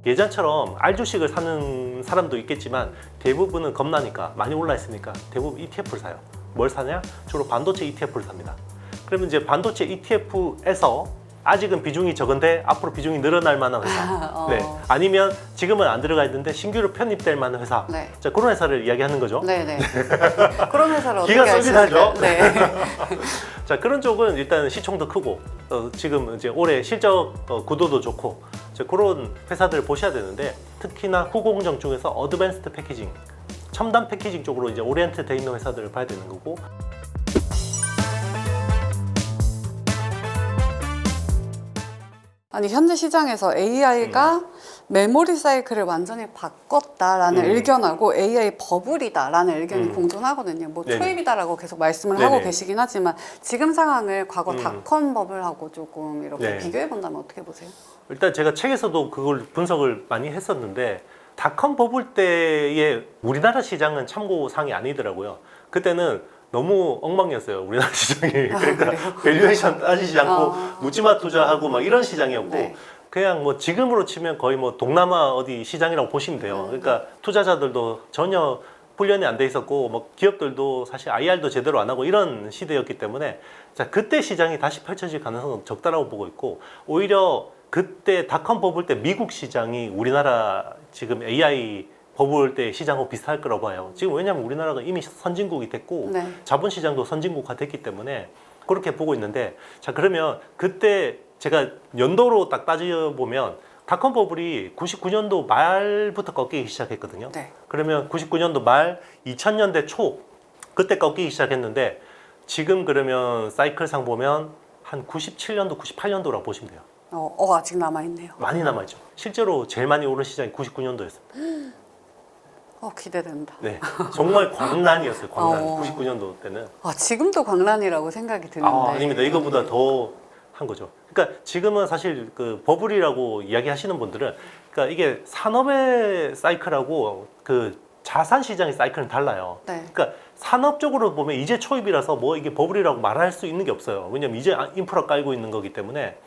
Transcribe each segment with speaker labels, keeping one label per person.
Speaker 1: 예전처럼 R 주식을 사는 사람도 있겠지만 대부분은 겁나니까 많이 올라 있으니까 대부분 ETF를 사요. 뭘 사냐? 주로 반도체 ETF를 삽니다. 그러면 이제 반도체 ETF에서 아직은 비중이 적은데 앞으로 비중이 늘어날 만한 회사. 네. 아니면 지금은 안 들어가 있는데 신규로 편입될 만한 회사.
Speaker 2: 네.
Speaker 1: 자, 그런 회사를 이야기하는 거죠.
Speaker 2: 네네. 그런 회사를 어떻게
Speaker 1: 기가
Speaker 2: 아시나요?
Speaker 1: 쏠깃하죠?
Speaker 2: 네.
Speaker 1: 자, 그런 쪽은 일단 시총도 크고 지금 이제 올해 실적 구도도 좋고 그런 회사들을 보셔야 되는데 특히나 후공정 중에서 어드밴스드 패키징, 첨단 패키징 쪽으로 이제 오리엔트 돼 있는 회사들을 봐야 되는 거고.
Speaker 2: 아니 현재 시장에서 AI가 메모리 사이클을 완전히 바꿨다라는 의견하고 AI 버블이다라는 의견이 공존하거든요. 뭐
Speaker 1: 네네.
Speaker 2: 초입이다라고 계속 말씀을
Speaker 1: 네네.
Speaker 2: 하고 계시긴 하지만 지금 상황을 과거 닷컴 버블하고 조금 이렇게
Speaker 1: 네.
Speaker 2: 비교해 본다면 어떻게 보세요?
Speaker 1: 일단 제가 책에서도 그걸 분석을 많이 했었는데 닷컴 버블 때의 우리나라 시장은 참고상이 아니더라고요. 그때는 너무 엉망이었어요. 우리나라 시장이. 그러니까 밸류에이션 따지지 않고 묻지마 투자하고 막 이런 시장이었고
Speaker 2: 네.
Speaker 1: 그냥 뭐 지금으로 치면 거의 뭐 동남아 어디 시장이라고 보시면 돼요. 그러니까 투자자들도 전혀 훈련이 안 돼 있었고 뭐 기업들도 사실 IR도 제대로 안 하고 이런 시대였기 때문에 자, 그때 시장이 다시 펼쳐질 가능성은 적다라고 보고 있고 오히려 그때 닷컴 버블 때 미국 시장이 우리나라 지금 AI 버블 때 시장하고 비슷할 거라고 봐요. 지금 왜냐하면 우리나라가 이미 선진국이 됐고
Speaker 2: 네.
Speaker 1: 자본시장도 선진국화 됐기 때문에 그렇게 보고 있는데 자 그러면 그때 제가 연도로 딱 따져보면 닷컴 버블이 99년도 말부터 꺾이기 시작했거든요.
Speaker 2: 네.
Speaker 1: 그러면 99년도 말 2000년대 초 그때 꺾이기 시작했는데 지금 그러면 사이클상 보면 한 97년도 98년도라고 보시면 돼요.
Speaker 2: 아직 남아있네요.
Speaker 1: 많이 남아있죠. 실제로 제일 많이 오른 시장이 99년도였습니다.
Speaker 2: 기대된다.
Speaker 1: 네, 정말 광란이었어요. 광란. 99년도 때는.
Speaker 2: 지금도 광란이라고 생각이 드는데.
Speaker 1: 아닙니다. 이거보다 더 한 거죠. 그러니까 지금은 사실 그 버블이라고 이야기하시는 분들은 그러니까 이게 산업의 사이클하고 그 자산 시장의 사이클은 달라요.
Speaker 2: 네.
Speaker 1: 그러니까 산업적으로 보면 이제 초입이라서 뭐 이게 버블이라고 말할 수 있는 게 없어요. 왜냐면 이제 인프라 깔고 있는 거기 때문에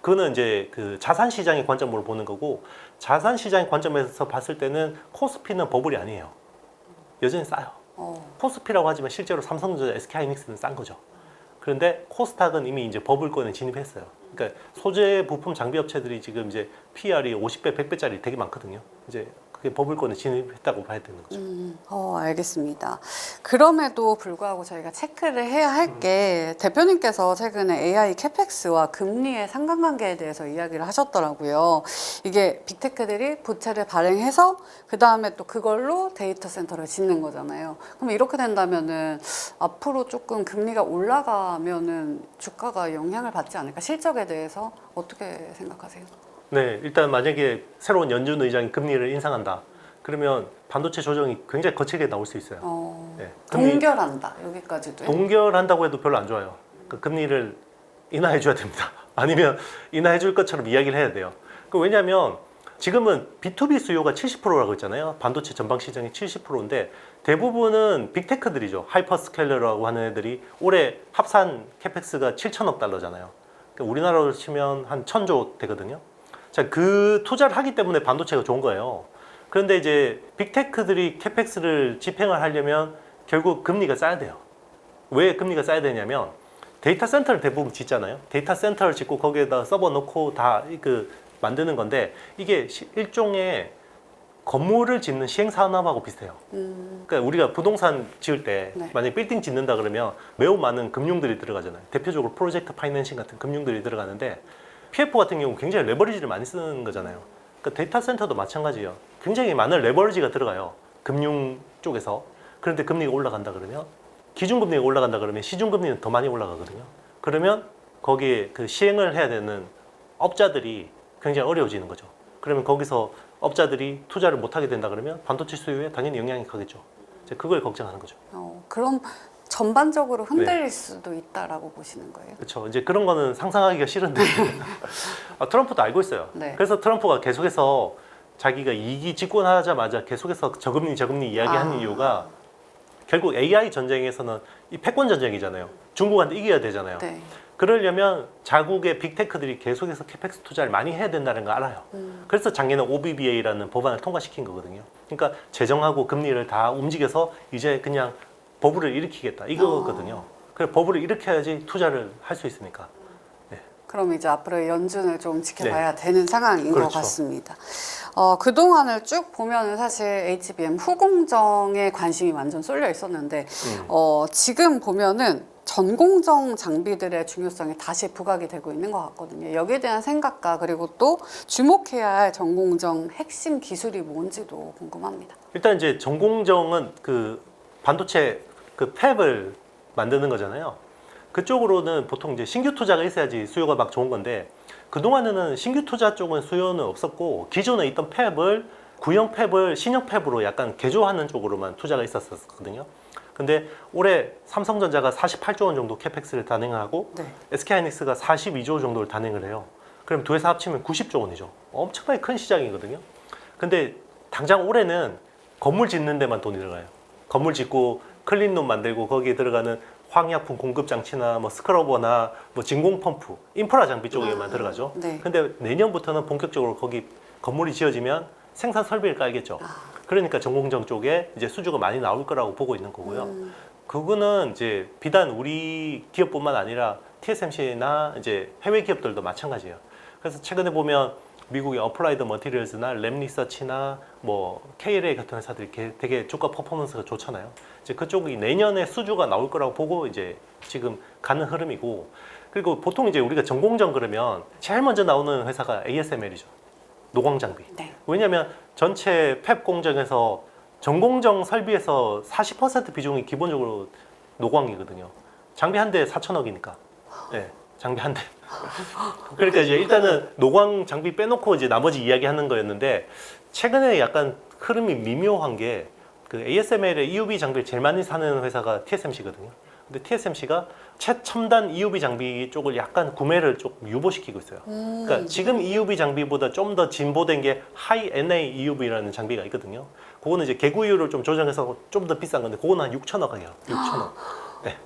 Speaker 1: 그거는 이제 그 자산 시장의 관점으로 보는 거고 자산 시장의 관점에서 봤을 때는 코스피는 버블이 아니에요. 여전히 싸요. 코스피라고 하지만 실제로 삼성전자, SK하이닉스는 싼 거죠. 그런데 코스닥은 이미 이제 버블권에 진입했어요. 그러니까 소재 부품 장비 업체들이 지금 이제 PR이 50배, 100배짜리 되게 많거든요. 이제 그게 버블권에 진입했다고 봐야 되는 거죠.
Speaker 2: 알겠습니다. 그럼에도 불구하고 저희가 체크를 해야 할 게 대표님께서 최근에 AI 캐펙스와 금리의 상관관계에 대해서 이야기를 하셨더라고요. 이게 빅테크들이 부채를 발행해서 그 다음에 또 그걸로 데이터 센터를 짓는 거잖아요. 그럼 이렇게 된다면은 앞으로 조금 금리가 올라가면은 주가가 영향을 받지 않을까? 실적에 대해서 어떻게 생각하세요?
Speaker 1: 네, 일단 만약에 새로운 연준 의장이 금리를 인상한다. 그러면 반도체 조정이 굉장히 거칠게 나올 수 있어요. 네,
Speaker 2: 동결한다 여기까지도요?
Speaker 1: 동결한다고 해도 별로 안 좋아요. 그 금리를 인하해 줘야 됩니다. 아니면 인하해 줄 것처럼 이야기를 해야 돼요. 왜냐하면 지금은 B2B 수요가 70%라고 했잖아요. 반도체 전방 시장이 70%인데 대부분은 빅테크들이죠. 하이퍼스케일러라고 하는 애들이 올해 합산 캐펙스가 7천억 달러잖아요. 그러니까 우리나라로 치면 한 1000조 되거든요. 자, 그 투자를 하기 때문에 반도체가 좋은 거예요. 그런데 이제 빅테크들이 캐펙스를 집행을 하려면 결국 금리가 싸야 돼요. 왜 금리가 싸야 되냐면 데이터 센터를 대부분 짓잖아요. 데이터 센터를 짓고 거기에다 서버 넣고 다 그 만드는 건데 이게 일종의 건물을 짓는 시행 산업하고 비슷해요. 그러니까 우리가 부동산 지을 때 만약에 빌딩 짓는다 그러면 매우 많은 금융들이 들어가잖아요. 대표적으로 프로젝트 파이낸싱 같은 금융들이 들어가는데 PF 같은 경우 굉장히 레버리지를 많이 쓰는 거잖아요. 그러니까 데이터 센터도 마찬가지예요. 굉장히 많은 레버리지가 들어가요. 금융 쪽에서. 그런데 금리가 올라간다 그러면 기준금리가 올라간다 그러면 시중금리는 더 많이 올라가거든요. 그러면 거기에 그 시행을 해야 되는 업자들이 굉장히 어려워지는 거죠. 그러면 거기서 업자들이 투자를 못하게 된다 그러면 반도체 수요에 당연히 영향이 크겠죠. 이제 그걸 걱정하는 거죠.
Speaker 2: 그럼 전반적으로 흔들릴 수도 있다라고 보시는 거예요?
Speaker 1: 그렇죠. 이제 그런 거는 상상하기가 싫은데 트럼프도 알고 있어요.
Speaker 2: 네.
Speaker 1: 그래서 트럼프가 계속해서 자기가 2기 집권하자마자 계속해서 저금리 이야기하는 이유가 결국 AI 전쟁에서는 이 패권 전쟁이잖아요. 중국한테 이겨야 되잖아요.
Speaker 2: 네.
Speaker 1: 그러려면 자국의 빅테크들이 계속해서 캐펙스 투자를 많이 해야 된다는 거 알아요. 그래서 작년에 OBBA라는 법안을 통과시킨 거거든요. 그러니까 재정하고 금리를 다 움직여서 이제 그냥 버블을 일으키겠다 이거거든요. 그래 버블을 일으켜야지 투자를 할 수 있으니까.
Speaker 2: 그럼 이제 앞으로 연준을 좀 지켜봐야 되는 상황인 것
Speaker 1: 그렇죠.
Speaker 2: 같습니다. 그동안을 쭉 보면은 사실 HBM 후공정에 관심이 완전 쏠려 있었는데, 지금 보면은 전공정 장비들의 중요성이 다시 부각이 되고 있는 것 같거든요. 여기에 대한 생각과 그리고 또 주목해야 할 전공정 핵심 기술이 뭔지도 궁금합니다.
Speaker 1: 일단 이제 전공정은 그 반도체 그 팹을 만드는 거잖아요. 그쪽으로는 보통 이제 신규 투자가 있어야지 수요가 막 좋은 건데 그동안에는 신규 투자 쪽은 수요는 없었고 기존에 있던 팹을 구형 팹을 신형 팹으로 약간 개조하는 쪽으로만 투자가 있었거든요. 근데 올해 삼성전자가 48조 원 정도 캐펙스를 단행하고
Speaker 2: 네.
Speaker 1: SK하이닉스가 42조 정도를 단행을 해요. 그럼 두 회사 합치면 90조 원이죠. 엄청나게 큰 시장이거든요. 근데 당장 올해는 건물 짓는 데만 돈이 들어가요. 건물 짓고 클린룸 만들고 거기에 들어가는 황약품 공급 장치나 뭐 스크러버나 뭐 진공 펌프, 인프라 장비 쪽에만 들어가죠.
Speaker 2: 네.
Speaker 1: 근데 내년부터는 본격적으로 거기 건물이 지어지면 생산 설비를 깔겠죠. 그러니까 전공정 쪽에 이제 수주가 많이 나올 거라고 보고 있는 거고요. 그거는 이제 비단 우리 기업뿐만 아니라 TSMC나 이제 해외 기업들도 마찬가지예요. 그래서 최근에 보면 미국의 어플라이드 머티리얼즈나 랩리서치나 뭐 KLA 같은 회사들이 되게 주가 퍼포먼스가 좋잖아요. 이제 그쪽이 내년에 수주가 나올 거라고 보고 이제 지금 가는 흐름이고, 그리고 보통 이제 우리가 전공정 그러면 제일 먼저 나오는 회사가 ASML이죠. 노광 장비.
Speaker 2: 네.
Speaker 1: 왜냐하면 전체 팹 공정에서 전공정 설비에서 40% 비중이 기본적으로 노광이거든요. 장비 한 대에 4천억이니까. 네, 장비 한 대. 그러니까 이제 일단은 노광 장비 빼놓고 이제 나머지 이야기하는 거였는데 최근에 약간 흐름이 미묘한 게 그 ASML의 EUV 장비를 제일 많이 사는 회사가 TSMC거든요. 근데 TSMC가 최첨단 EUV 장비 쪽을 약간 구매를 좀 유보시키고 있어요. 그러니까 지금 EUV 장비보다 좀 더 진보된 게 하이 NA EUV라는 장비가 있거든요. 그거는 이제 개구이율을 좀 조정해서 좀 더 비싼 건데 그거는 한 6천억이에요. 6천억. 네.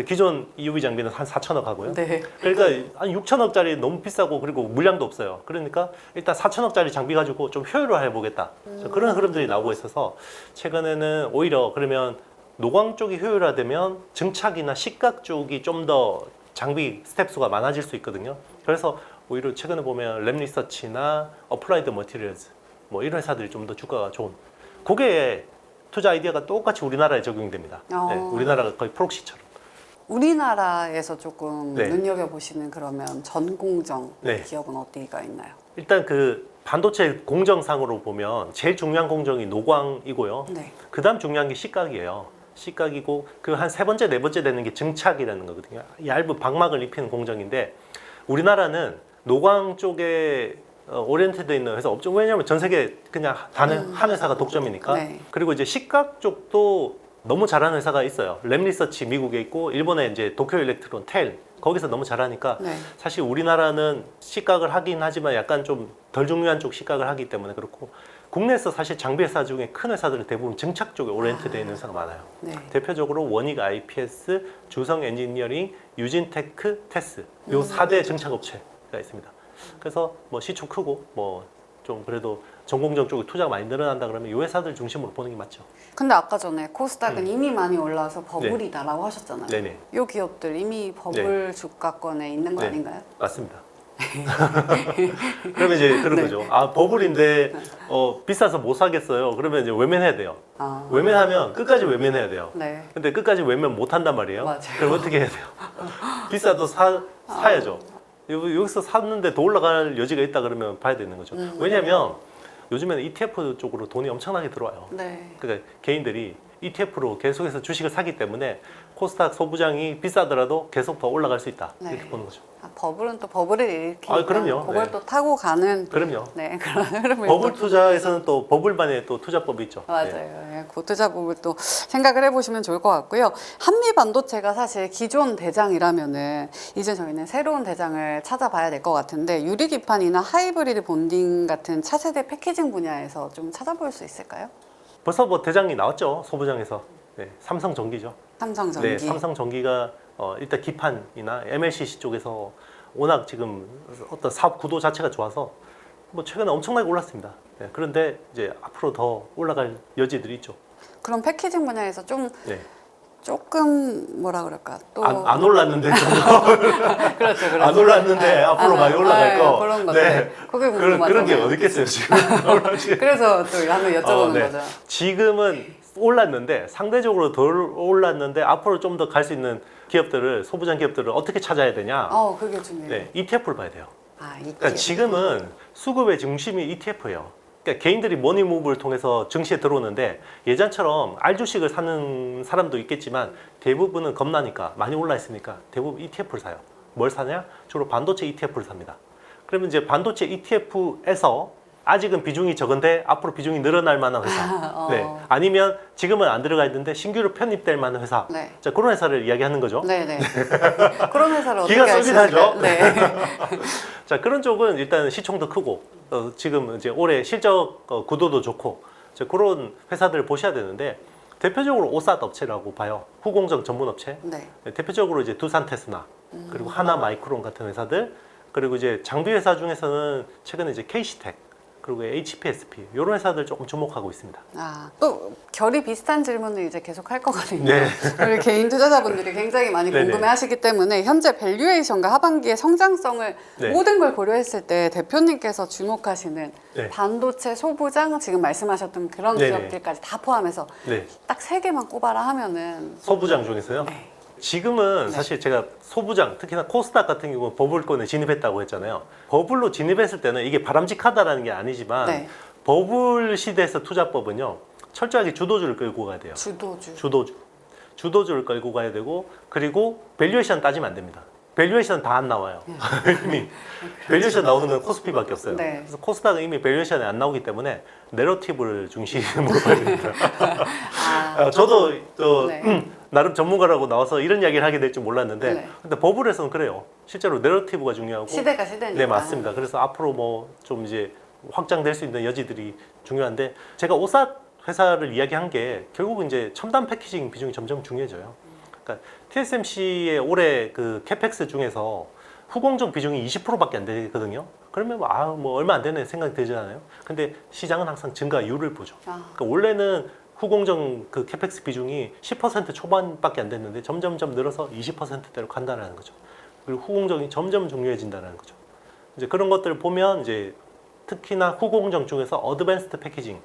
Speaker 1: 기존 EUV 장비는 한 4천억 하고요.
Speaker 2: 네.
Speaker 1: 그러니까 한 6천억짜리 너무 비싸고 그리고 물량도 없어요. 그러니까 일단 4천억짜리 장비 가지고 좀 효율화 해보겠다. 그런 흐름들이 나오고 있어서 최근에는 오히려 그러면 노광 쪽이 효율화되면 증착이나 식각 쪽이 좀 더 장비 스텝 수가 많아질 수 있거든요. 그래서 오히려 최근에 보면 랩리서치나 어플라이드 머티리얼즈 뭐 이런 회사들이 좀 더 주가가 좋은. 그게 투자 아이디어가 똑같이 우리나라에 적용됩니다. 네, 우리나라가 거의 프록시처럼.
Speaker 2: 우리나라에서 조금
Speaker 1: 네.
Speaker 2: 눈여겨보시는 그러면 전공정
Speaker 1: 네.
Speaker 2: 기업은 어디가 있나요?
Speaker 1: 일단 그 반도체 공정상으로 보면 제일 중요한 공정이 노광이고요.
Speaker 2: 네.
Speaker 1: 그 다음 중요한 게 식각이에요. 식각이고 그 한 세 번째, 네 번째 되는 게 증착이라는 거거든요. 얇은 방막을 입히는 공정인데 우리나라는 노광 쪽에 오리엔테드 있는 회사 없죠. 왜냐하면 전 세계 그냥 한 회사가 독점이니까.
Speaker 2: 네.
Speaker 1: 그리고 이제 식각 쪽도 너무 잘하는 회사가 있어요. 랩리서치 미국에 있고 일본에 이제 도쿄 일렉트론, 텔 거기서 너무 잘하니까
Speaker 2: 네.
Speaker 1: 사실 우리나라는 식각을 하긴 하지만 약간 좀 덜 중요한 쪽 식각을 하기 때문에 그렇고 국내에서 사실 장비 회사 중에 큰 회사들은 대부분 증착 쪽에 오리엔트되어 있는 회사가 많아요.
Speaker 2: 네.
Speaker 1: 대표적으로 원익 IPS, 주성 엔지니어링, 유진테크, 테스 요 4대 증착 업체가 있습니다. 그래서 뭐 시총 크고 뭐 좀 그래도 전공정 쪽에 투자가 많이 늘어난다 그러면 이 회사들 중심으로 보는 게 맞죠.
Speaker 2: 근데 아까 전에 코스닥은 이미 많이 올라와서 버블이다라고 하셨잖아요.
Speaker 1: 네네.
Speaker 2: 이 기업들 이미 버블 주가권에 있는 거
Speaker 1: 네.
Speaker 2: 아닌가요?
Speaker 1: 맞습니다. 그러면 이제 그런 거죠. 아 버블인데 비싸서 못 사겠어요. 그러면 이제 외면해야 돼요.
Speaker 2: 아.
Speaker 1: 외면하면 끝까지 외면해야 돼요.
Speaker 2: 네.
Speaker 1: 근데 끝까지 외면 못 한단 말이에요.
Speaker 2: 맞아요.
Speaker 1: 그럼 어떻게 해야 돼요? 비싸도 사야죠. 여기서 샀는데 더 올라갈 여지가 있다 그러면 봐야 되는 거죠. 왜냐하면 요즘에는 ETF 쪽으로 돈이 엄청나게 들어와요.
Speaker 2: 네.
Speaker 1: 그러니까 개인들이 ETF로 계속해서 주식을 사기 때문에 코스닥 소부장이 비싸더라도 계속 더 올라갈 수 있다.
Speaker 2: 네.
Speaker 1: 이렇게 보는 거죠.
Speaker 2: 버블은 또 버블을 일으키니까
Speaker 1: 아, 그럼요.
Speaker 2: 그걸
Speaker 1: 네.
Speaker 2: 또 타고 가는
Speaker 1: 그럼요.
Speaker 2: 네, 그런 흐름을
Speaker 1: 버블
Speaker 2: 또
Speaker 1: 투자에서는 또 버블만의 또 투자법이 있죠.
Speaker 2: 맞아요.
Speaker 1: 네.
Speaker 2: 예, 그 투자법을 또 생각을 해보시면 좋을 것 같고요. 한미 반도체가 사실 기존 대장이라면은 이제 저희는 새로운 대장을 찾아봐야 될 것 같은데 유리기판이나 하이브리드 본딩 같은 차세대 패키징 분야에서 좀 찾아볼 수 있을까요?
Speaker 1: 벌써 뭐 대장이 나왔죠. 소부장에서. 네, 삼성전기죠.
Speaker 2: 삼성전기.
Speaker 1: 네, 삼성전기가 일단 기판이나 MLCC 쪽에서 워낙 지금 어떤 사업 구도 자체가 좋아서 뭐 최근에 엄청나게 올랐습니다. 네, 그런데 이제 앞으로 더 올라갈 여지들이 있죠.
Speaker 2: 그럼 패키징 분야에서 좀
Speaker 1: 네.
Speaker 2: 조금 뭐라 그럴까 또
Speaker 1: 안 올랐는데 좀
Speaker 2: 그렇죠, 그렇죠.
Speaker 1: 안 올랐는데 앞으로 많이 올라갈 거.
Speaker 2: 그런 것들.
Speaker 1: 네.
Speaker 2: 그게
Speaker 1: 그런 게
Speaker 2: 궁금하잖아요.
Speaker 1: 어디 있겠어요 지금.
Speaker 2: 그래서 또 한번 여쭤보는
Speaker 1: 네.
Speaker 2: 거죠.
Speaker 1: 지금은 올랐는데 상대적으로 덜 올랐는데 앞으로 좀 더 갈 수 있는 기업들을 소부장 기업들을 어떻게 찾아야 되냐?
Speaker 2: 그게 중요해요.
Speaker 1: 네, ETF를 봐야 돼요.
Speaker 2: ETF.
Speaker 1: 그러니까 지금은 수급의 중심이 ETF예요. 그러니까 개인들이 머니무브를 통해서 증시에 들어오는데 예전처럼 알주식을 사는 사람도 있겠지만 대부분은 겁나니까 많이 올라 있으니까 대부분 ETF를 사요. 뭘 사냐? 주로 반도체 ETF를 삽니다. 그러면 이제 반도체 ETF에서 아직은 비중이 적은데 앞으로 비중이 늘어날 만한 회사. 네. 아니면 지금은 안 들어가 있는데 신규로 편입될 만한 회사.
Speaker 2: 네.
Speaker 1: 자, 그런 회사를 이야기하는 거죠.
Speaker 2: 네네. 그런 회사를 어떻게
Speaker 1: 기가
Speaker 2: 알 수
Speaker 1: 쏠깃하죠?
Speaker 2: 있을까요? 네.
Speaker 1: 자, 그런 쪽은 일단 시총도 크고 지금 이제 올해 실적 구도도 좋고 그런 회사들을 보셔야 되는데 대표적으로 오삿 업체라고 봐요. 후공정 전문 업체.
Speaker 2: 네.
Speaker 1: 대표적으로 이제 두산 테스나 그리고 하나 마이크론 같은 회사들 그리고 이제 장비 회사 중에서는 최근에 이제 KC텍 그리고 HPSP 이런 회사들 조금 주목하고 있습니다.
Speaker 2: 또 결이 비슷한 질문을 이제 계속 할 거거든요.
Speaker 1: 네.
Speaker 2: 우리 개인 투자자분들이 굉장히 많이
Speaker 1: 네네.
Speaker 2: 궁금해하시기 때문에 현재 밸류에이션과 하반기의 성장성을
Speaker 1: 네.
Speaker 2: 모든 걸 고려했을 때 대표님께서 주목하시는
Speaker 1: 네.
Speaker 2: 반도체 소부장 지금 말씀하셨던 그런
Speaker 1: 네네.
Speaker 2: 기업들까지 다 포함해서
Speaker 1: 네.
Speaker 2: 딱 3개만 꼽아라 하면은
Speaker 1: 소부장 중에서요.
Speaker 2: 네.
Speaker 1: 지금은
Speaker 2: 네.
Speaker 1: 사실 제가 소부장 특히나 코스닥 같은 경우는 버블권에 진입했다고 했잖아요. 버블로 진입했을 때는 이게 바람직하다라는 게 아니지만
Speaker 2: 네.
Speaker 1: 버블 시대에서 투자법은요 철저하게 주도주를 끌고 가야 돼요. 주도주를 끌고 가야 되고 그리고 밸류에이션 따지면 안 됩니다. 밸류에이션 다 안 나와요. 이미 밸류에이션 나오는 건 코스피밖에 없어요.
Speaker 2: 네.
Speaker 1: 그래서 코스닥은 이미 밸류에이션이 안 나오기 때문에 내러티브를 중심으로 봐야 됩니다. 저도
Speaker 2: 네.
Speaker 1: 나름 전문가라고 나와서 이런 이야기를 하게 될 줄 몰랐는데
Speaker 2: 네.
Speaker 1: 근데 버블에서는 그래요. 실제로 내러티브가 중요하고
Speaker 2: 시대가 시대니까.
Speaker 1: 네 맞습니다. 그래서 앞으로 뭐 좀 이제 확장될 수 있는 여지들이 중요한데 제가 오삿 회사를 이야기한 게 결국은 이제 첨단 패키징 비중이 점점 중요해져요. 그러니까 TSMC의 올해 그 캐펙스 중에서 후공정 비중이 20%밖에 안 되거든요. 그러면 뭐 얼마 안 되네 생각이 들잖아요. 근데 시장은 항상 증가율을 보죠. 그러니까 원래는 후공정 그 캐펙스 비중이 10% 초반밖에 안 됐는데 점점점 늘어서 20%대로 간다는 거죠. 그리고 후공정이 점점 중요해진다는 거죠. 이제 그런 것들을 보면 이제 특히나 후공정 중에서 어드밴스드 패키징,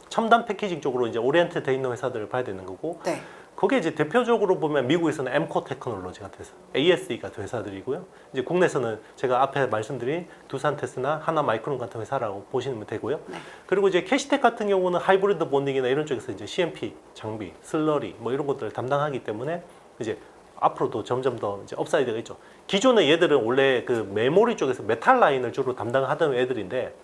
Speaker 1: 첨단 패키징 쪽으로 이제 오리엔트 돼 있는 회사들을 봐야 되는 거고
Speaker 2: 네.
Speaker 1: 거기에 이제 대표적으로 보면 미국에서는 엠코 테크놀로지 같은 회사, ASE 같은 회사들이고요. 이제 국내에서는 제가 앞에 말씀드린 두산 테스나 하나 마이크론 같은 회사라고 보시면 되고요.
Speaker 2: 네.
Speaker 1: 그리고 이제 캐시텍 같은 경우는 하이브리드 본딩이나 이런 쪽에서 이제 CMP, 장비, 슬러리 뭐 이런 것들을 담당하기 때문에 이제 앞으로도 점점 더 이제 업사이드가 있죠. 기존의 얘들은 원래 그 메모리 쪽에서 메탈 라인을 주로 담당하던 애들인데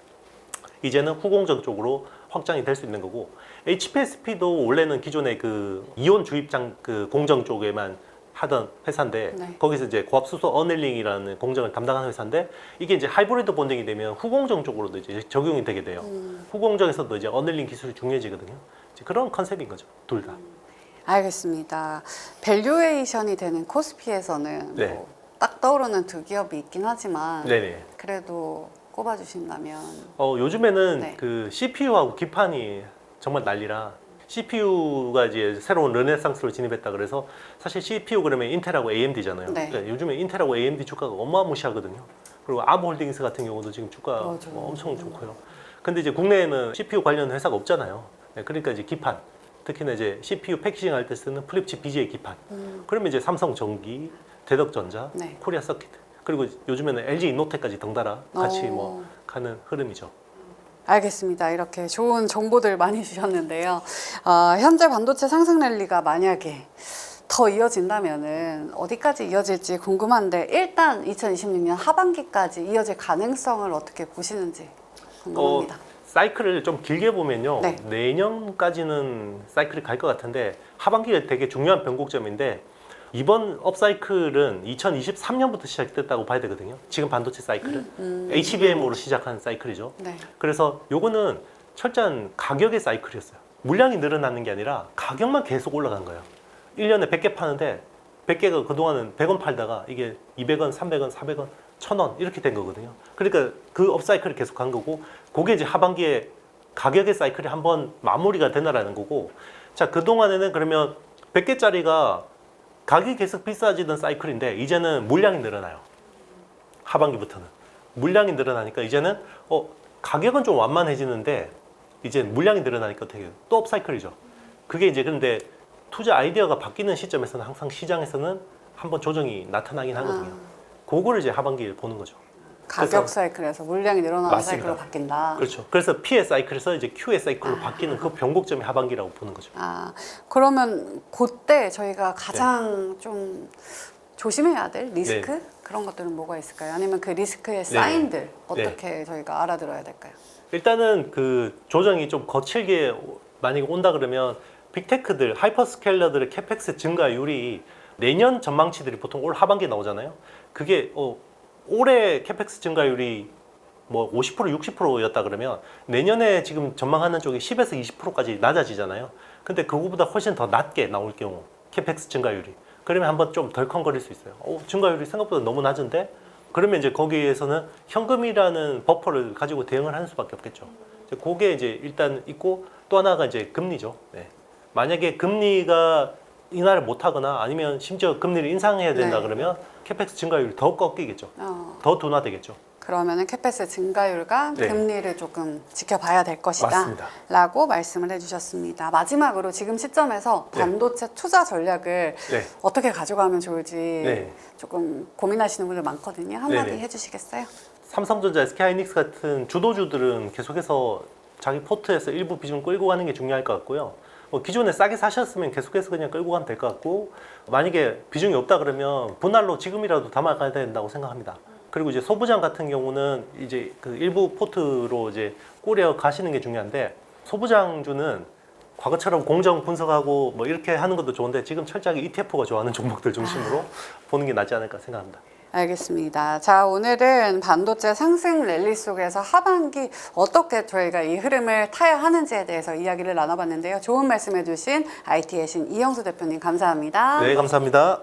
Speaker 1: 이제는 후공정 쪽으로 확장이 될 수 있는 거고 HPSP도 원래는 기존의 그 이온 주입장 그 공정 쪽에만 하던 회사인데
Speaker 2: 네.
Speaker 1: 거기서 이제 고압수소 어넬링이라는 공정을 담당하는 회사인데 이게 이제 하이브리드 본딩이 되면 후공정 쪽으로도 이제 적용이 되게 돼요. 후공정에서도 이제 어넬링 기술이 중요해지거든요. 이제 그런 컨셉인 거죠, 둘 다.
Speaker 2: 알겠습니다. 밸류에이션이 되는 코스피에서는
Speaker 1: 네.
Speaker 2: 뭐 딱 떠오르는 두 기업이 있긴 하지만
Speaker 1: 네네.
Speaker 2: 그래도 꼽아주신다면
Speaker 1: 요즘에는
Speaker 2: 네.
Speaker 1: 그 CPU하고 기판이 정말 난리라 CPU가 이제 새로운 르네상스로 진입했다 그래서 사실 CPU 그러면 인텔하고 AMD잖아요.
Speaker 2: 네.
Speaker 1: 그러니까 요즘에 인텔하고 AMD 주가가 어마무시하거든요. 그리고 아브홀딩스 같은 경우도 지금 주가
Speaker 2: 맞아요.
Speaker 1: 엄청 좋고요. 근데 이제 국내에는 CPU 관련 회사가 없잖아요. 네, 그러니까 이제 기판, 특히나 이제 CPU 패키징 할 때 쓰는 플립칩 BGA 기판. 그러면 이제 삼성전기, 대덕전자,
Speaker 2: 네.
Speaker 1: 코리아 서킷, 그리고 요즘에는 LG 인노텍까지 덩달아 같이
Speaker 2: 오.
Speaker 1: 뭐 가는 흐름이죠.
Speaker 2: 알겠습니다. 이렇게 좋은 정보들 많이 주셨는데요. 현재 반도체 상승 랠리가 만약에 더 이어진다면은 어디까지 이어질지 궁금한데 일단 2026년 하반기까지 이어질 가능성을 어떻게 보시는지 궁금합니다.
Speaker 1: 사이클을 좀 길게 보면요.
Speaker 2: 네.
Speaker 1: 내년까지는 사이클이 갈 것 같은데 하반기가 되게 중요한 변곡점인데 이번 업사이클은 2023년부터 시작됐다고 봐야 되거든요. 지금 반도체 사이클은 HBM으로 시작한 사이클이죠.
Speaker 2: 네.
Speaker 1: 그래서 요거는 철저한 가격의 사이클이었어요. 물량이 늘어나는 게 아니라 가격만 계속 올라간 거예요. 1년에 100개 파는데 100개가 그동안은 100원 팔다가 이게 200원, 300원, 400원, 1000원 이렇게 된 거거든요. 그러니까 그 업사이클을 계속 간 거고, 그게 이제 하반기에 가격의 사이클이 한번 마무리가 되나라는 거고. 자, 그동안에는 그러면 100개짜리가 가격이 계속 비싸지던 사이클인데 이제는 물량이 늘어나요. 하반기부터는 물량이 늘어나니까 이제는 가격은 좀 완만해지는데 이제 물량이 늘어나니까 어떻게 해요? 또 업사이클이죠. 그게 이제 그런데 투자 아이디어가 바뀌는 시점에서는 항상 시장에서는 한번 조정이 나타나긴 하거든요. 그거를 이제 하반기에 보는 거죠.
Speaker 2: 가격
Speaker 1: 그래서-
Speaker 2: 사이클에서 물량이 늘어나는
Speaker 1: 맞습니다.
Speaker 2: 사이클로 바뀐다.
Speaker 1: 그렇죠. 그래서 P의 사이클에서 이제 Q의 사이클로 바뀌는 그 변곡점이 하반기라고 보는 거죠.
Speaker 2: 그러면 그때 저희가 가장 좀 조심해야 될 리스크 그런 것들은 뭐가 있을까요? 아니면 그 리스크의 사인들 어떻게 저희가 알아들어야 될까요?
Speaker 1: 일단은 그 조정이 좀 거칠게 만약에 온다 그러면 빅테크들, 하이퍼스케일러들의 캐펙스 증가율이 내년 전망치들이 보통 올 하반기에 나오잖아요. 그게 올해 캐펙스 증가율이 뭐 50%, 60%였다 그러면 내년에 지금 전망하는 쪽이 10에서 20%까지 낮아지잖아요. 근데 그거보다 훨씬 더 낮게 나올 경우 캐펙스 증가율이, 그러면 한번 좀 덜컹거릴 수 있어요. 증가율이 생각보다 너무 낮은데? 그러면 이제 거기에서는 현금이라는 버퍼를 가지고 대응을 하는 수밖에 없겠죠. 그게 이제 일단 있고, 또 하나가 이제 금리죠. 만약에 금리가 인하를 못하거나 아니면 심지어 금리를 인상해야 된다 그러면 캐펙스 증가율이 더 꺾이겠죠. 더 둔화되겠죠.
Speaker 2: 그러면은 캐펙스 증가율과 금리를 조금 지켜봐야 될 것이다.
Speaker 1: 맞습니다.
Speaker 2: 라고 말씀을 해주셨습니다. 마지막으로 지금 시점에서 반도체 투자 전략을 어떻게 가져가면 좋을지 조금 고민하시는 분들 많거든요. 한마디 해주시겠어요?
Speaker 1: 삼성전자, SK하이닉스 같은 주도주들은 계속해서 자기 포트에서 일부 비중 끌고 가는 게 중요할 것 같고요. 기존에 싸게 사셨으면 계속해서 그냥 끌고 가면 될 것 같고, 만약에 비중이 없다 그러면 분할로 지금이라도 담아가야 된다고 생각합니다. 그리고 이제 소부장 같은 경우는 이제 그 일부 포트로 이제 꾸려 가시는 게 중요한데, 소부장주는 과거처럼 공정 분석하고 뭐 이렇게 하는 것도 좋은데 지금 철저하게 ETF가 좋아하는 종목들 중심으로 보는 게 낫지 않을까 생각합니다.
Speaker 2: 알겠습니다. 자, 오늘은 반도체 상승 랠리 속에서 하반기 어떻게 저희가 이 흐름을 타야 하는지에 대해서 이야기를 나눠봤는데요. 좋은 말씀해주신 IT의 신 이영수 대표님 감사합니다.
Speaker 1: 네, 감사합니다.